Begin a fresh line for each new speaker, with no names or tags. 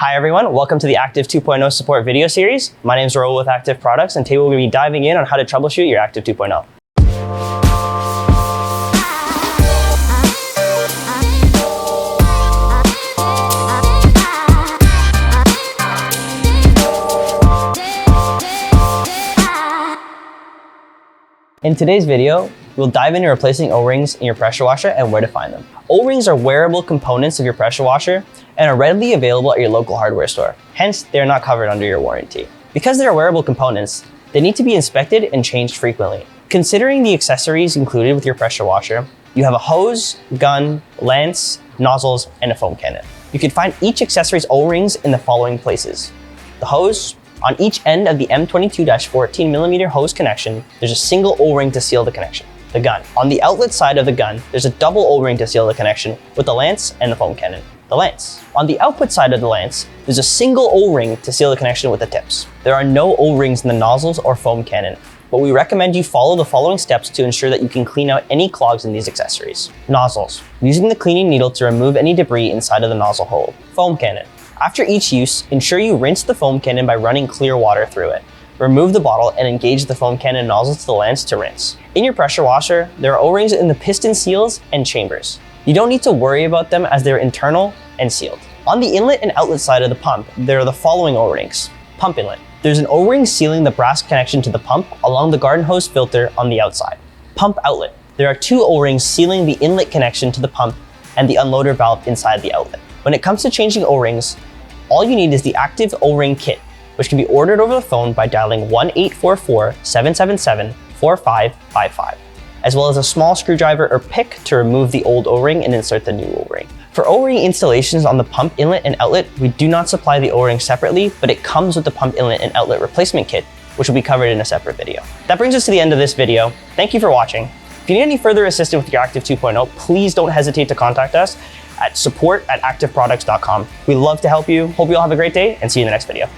Hi everyone, welcome to the Active 2.0 support video series. My name is Raul with Active Products, and today we're going to be diving in on how to troubleshoot your Active 2.0. In today's video, we'll dive into replacing O-rings in your pressure washer and where to find them. O-rings are wearable components of your pressure washer and are readily available at your local hardware store. Hence, they are not covered under your warranty. Because they are wearable components, they need to be inspected and changed frequently. Considering the accessories included with your pressure washer, you have a hose, gun, lance, nozzles, and a foam cannon. You can find each accessory's O-rings in the following places. The hose. On each end of the M22-14mm hose connection, there's a single O-ring to seal the connection. The gun. On the outlet side of the gun, there's a double O-ring to seal the connection with the lance and the foam cannon. The lance. On the output side of the lance, there's a single O-ring to seal the connection with the tips. There are no O-rings in the nozzles or foam cannon, but we recommend you follow the following steps to ensure that you can clean out any clogs in these accessories. Nozzles. Using the cleaning needle to remove any debris inside of the nozzle hole. Foam cannon. After each use, ensure you rinse the foam cannon by running clear water through it. Remove the bottle and engage the foam cannon nozzle to the lance to rinse. In your pressure washer, there are O-rings in the piston seals and chambers. You don't need to worry about them as they're internal and sealed. On the inlet and outlet side of the pump, there are the following O-rings. Pump inlet. There's an O-ring sealing the brass connection to the pump along the garden hose filter on the outside. Pump outlet. There are two O-rings sealing the inlet connection to the pump and the unloader valve inside the outlet. When it comes to changing O-rings, all you need is the Active O-ring kit, which can be ordered over the phone by dialing 1-844-777-4555, as well as a small screwdriver or pick to remove the old O-ring and insert the new O-ring. For O-ring installations on the pump inlet and outlet, we do not supply the O-ring separately, but it comes with the pump inlet and outlet replacement kit, which will be covered in a separate video. That brings us to the end of this video. Thank you for watching. If you need any further assistance with your Active 2.0, please don't hesitate to contact us at support@activeproducts.com. We love to help you. Hope you all have a great day and see you in the next video.